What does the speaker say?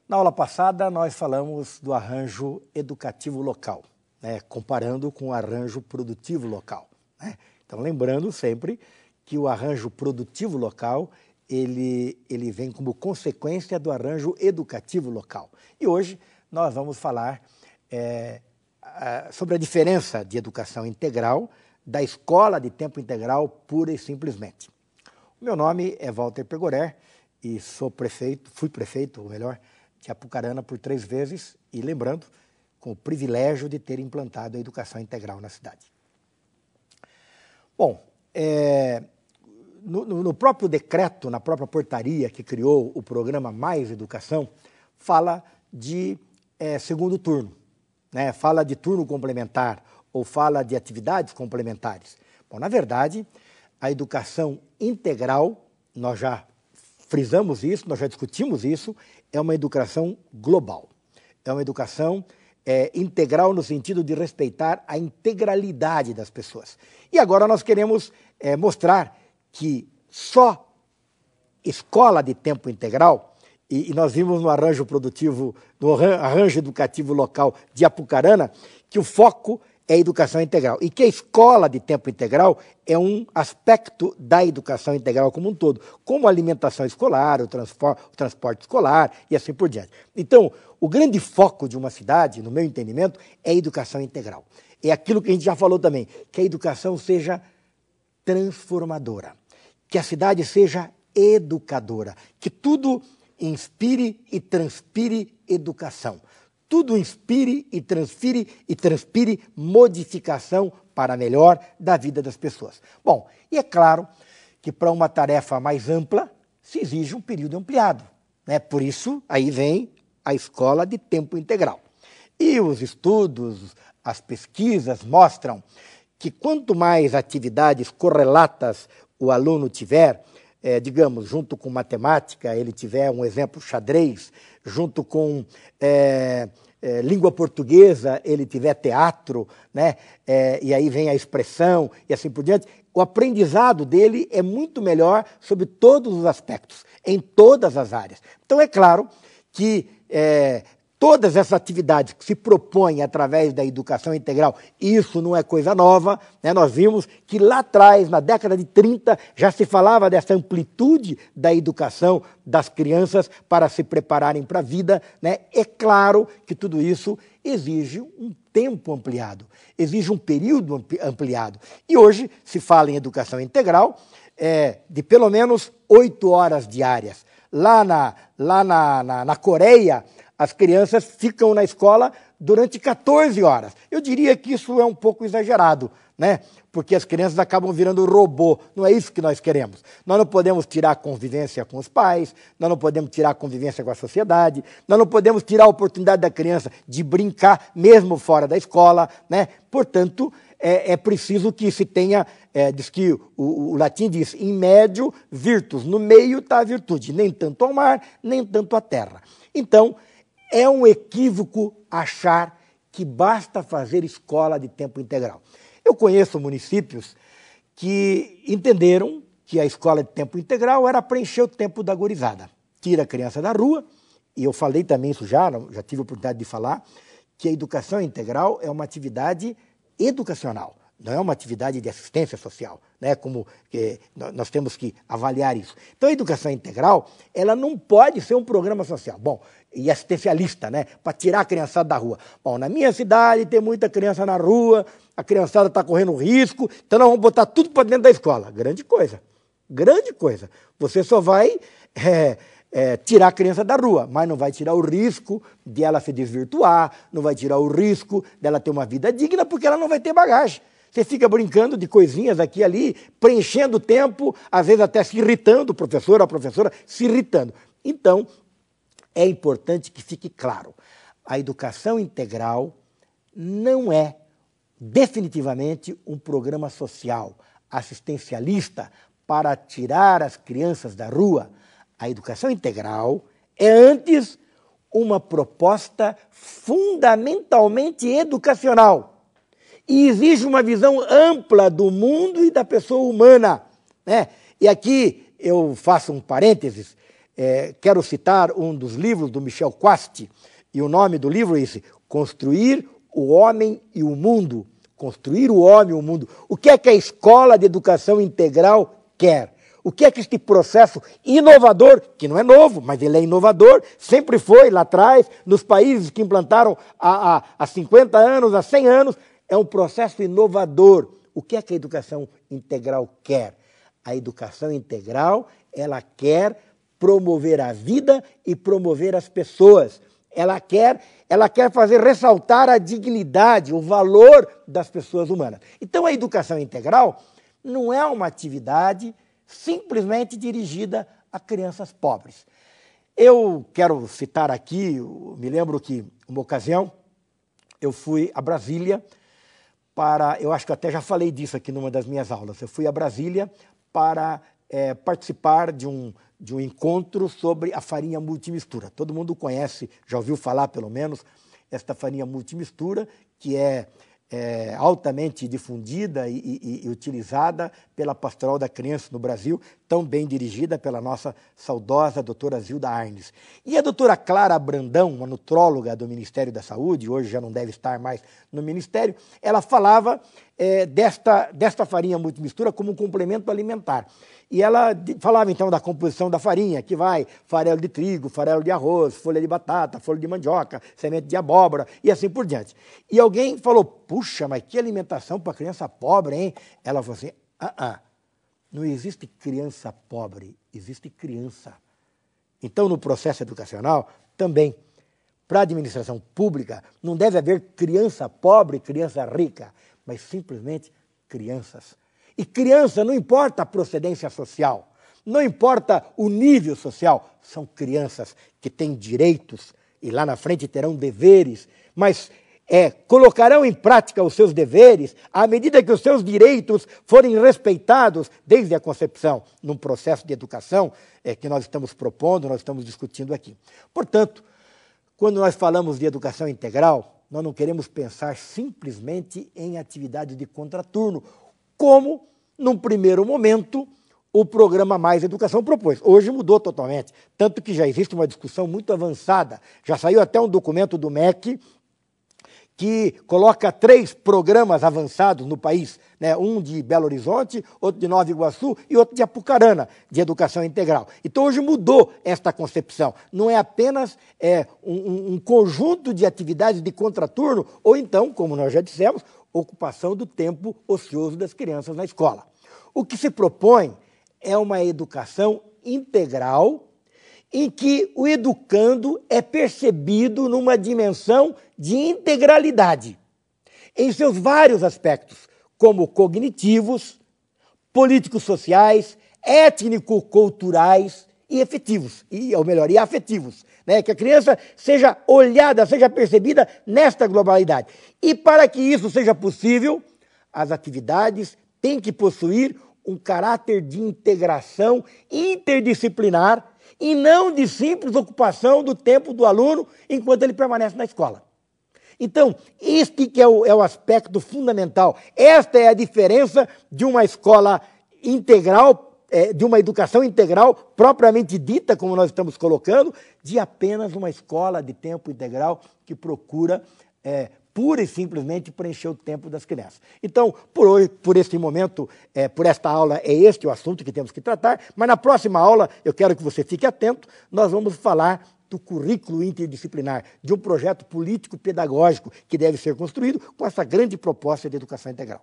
Na aula passada, nós falamos do arranjo educativo local, né, comparando com o arranjo produtivo local, né? Então, lembrando sempre que o arranjo produtivo local, ele vem como consequência do arranjo educativo local. E hoje nós vamos falar sobre a diferença de educação integral da escola de tempo integral pura e simplesmente. O meu nome é Walter Pergoré e fui prefeito, ou melhor, de Apucarana por 3 vezes e, lembrando, com o privilégio de ter implantado a educação integral na cidade. Bom, no próprio decreto, na própria portaria que criou o programa Mais Educação, fala de segundo turno, né? Fala de turno complementar ou fala de atividades complementares. Bom, na verdade, a educação integral, nós já frisamos isso, nós já discutimos isso, é uma educação global. É uma educação integral no sentido de respeitar a integralidade das pessoas. E agora nós queremos mostrar que só escola de tempo integral, e nós vimos no arranjo produtivo, no arranjo educativo local de Apucarana, que o foco é a educação integral. E que a escola de tempo integral é um aspecto da educação integral como um todo, como a alimentação escolar, o transporte escolar e assim por diante. Então, o grande foco de uma cidade, no meu entendimento, é a educação integral. É aquilo que a gente já falou também, que a educação seja transformadora, que a cidade seja educadora, que tudo inspire e transpire educação. Tudo inspire e transpire modificação para melhor da vida das pessoas. Bom, e é claro que para uma tarefa mais ampla se exige um período ampliado, né? Por isso, aí vem a escola de tempo integral. E os estudos, as pesquisas mostram que quanto mais atividades correlatas o aluno tiver, digamos, junto com matemática, ele tiver um exemplo xadrez, junto com língua portuguesa, ele tiver teatro, né? E aí vem a expressão e assim por diante, o aprendizado dele é muito melhor sobre todos os aspectos, em todas as áreas. Então é claro que todas essas atividades que se propõem através da educação integral, isso não é coisa nova, né? Nós vimos que lá atrás, na década de 30, já se falava dessa amplitude da educação das crianças para se prepararem para a vida, né? É claro que tudo isso exige um tempo ampliado, exige um período ampliado. E hoje se fala em educação integral de pelo menos 8 horas diárias. Lá na Coreia, as crianças ficam na escola durante 14 horas. Eu diria que isso é um pouco exagerado, né? Porque as crianças acabam virando robô. Não é isso que nós queremos. Nós não podemos tirar a convivência com os pais, nós não podemos tirar a convivência com a sociedade, nós não podemos tirar a oportunidade da criança de brincar mesmo fora da escola, né? Portanto, é preciso que se tenha, diz que o latim diz, in medio virtus, no meio está a virtude, nem tanto ao mar, nem tanto à terra. Então, é um equívoco achar que basta fazer escola de tempo integral. Eu conheço municípios que entenderam que a escola de tempo integral era preencher o tempo da gurizada. Tira a criança da rua, e eu falei também isso já tive a oportunidade de falar, que a educação integral é uma atividade educacional, não é uma atividade de assistência social, né? Como nós temos que avaliar isso. Então, a educação integral, ela não pode ser um programa social. Bom, e assistencialista, né? Para tirar a criançada da rua. Bom, na minha cidade tem muita criança na rua, a criançada está correndo risco, então nós vamos botar tudo para dentro da escola. Grande coisa, grande coisa. Você só vai tirar a criança da rua, mas não vai tirar o risco de ela se desvirtuar, não vai tirar o risco dela ter uma vida digna, porque ela não vai ter bagagem. Você fica brincando de coisinhas aqui e ali, preenchendo o tempo, às vezes até se irritando, o professor, a professora se irritando. Então, é importante que fique claro, a educação integral não é definitivamente um programa social, assistencialista, para tirar as crianças da rua. A educação integral é, antes, uma proposta fundamentalmente educacional e exige uma visão ampla do mundo e da pessoa humana, né? E aqui eu faço um parênteses, quero citar um dos livros do Michel Quast, e o nome do livro é esse, Construir o Homem e o Mundo. Construir o homem e o mundo. O que é que a escola de educação integral quer? O que é que este processo inovador, que não é novo, mas ele é inovador, sempre foi lá atrás, nos países que implantaram há 50 anos, há 100 anos, é um processo inovador. O que é que a educação integral quer? A educação integral, ela quer promover a vida e promover as pessoas. Ela quer fazer ressaltar a dignidade, o valor das pessoas humanas. Então, a educação integral não é uma atividade simplesmente dirigida a crianças pobres. Eu quero citar aqui, me lembro que, uma ocasião, eu fui a Brasília eu acho que eu até já falei disso aqui numa das minhas aulas, eu fui a Brasília para participar de um encontro sobre a farinha multimistura. Todo mundo conhece, já ouviu falar pelo menos, esta farinha multimistura, que é altamente difundida e utilizada pela Pastoral da Criança no Brasil, tão bem dirigida pela nossa saudosa doutora Zilda Arnes. E a doutora Clara Brandão, uma nutróloga do Ministério da Saúde, hoje já não deve estar mais no Ministério, ela falava desta farinha multimistura como um complemento alimentar. E ela falava, então, da composição da farinha, que vai farelo de trigo, farelo de arroz, folha de batata, folha de mandioca, semente de abóbora e assim por diante. E alguém falou, puxa, mas que alimentação para criança pobre, hein? Ela falou assim, não existe criança pobre, existe criança. Então, no processo educacional, também, para a administração pública, não deve haver criança pobre, criança rica, mas simplesmente crianças. E criança não importa a procedência social, não importa o nível social, são crianças que têm direitos e lá na frente terão deveres, mas colocarão em prática os seus deveres à medida que os seus direitos forem respeitados desde a concepção, num processo de educação que nós estamos propondo, nós estamos discutindo aqui. Portanto, quando nós falamos de educação integral, nós não queremos pensar simplesmente em atividades de contraturno, como, num primeiro momento, o programa Mais Educação propôs. Hoje mudou totalmente, tanto que já existe uma discussão muito avançada. Já saiu até um documento do MEC que coloca 3 programas avançados no país, né? Um de Belo Horizonte, outro de Nova Iguaçu e outro de Apucarana, de educação integral. Então, hoje mudou esta concepção. Não é apenas um conjunto de atividades de contraturno, ou então, como nós já dissemos, ocupação do tempo ocioso das crianças na escola. O que se propõe é uma educação integral em que o educando é percebido numa dimensão de integralidade, em seus vários aspectos, como cognitivos, políticos sociais, étnico-culturais e efetivos, ou melhor, e afetivos, né? Que a criança seja olhada, seja percebida nesta globalidade. E para que isso seja possível, as atividades têm que possuir um caráter de integração interdisciplinar e não de simples ocupação do tempo do aluno enquanto ele permanece na escola. Então, este que é o aspecto fundamental. Esta é a diferença de uma escola integral, de uma educação integral propriamente dita, como nós estamos colocando, de apenas uma escola de tempo integral que procura pura e simplesmente preencher o tempo das crianças. Então, por este momento, por esta aula, é este o assunto que temos que tratar, mas na próxima aula, eu quero que você fique atento, nós vamos falar do currículo interdisciplinar, de um projeto político-pedagógico que deve ser construído com essa grande proposta de educação integral.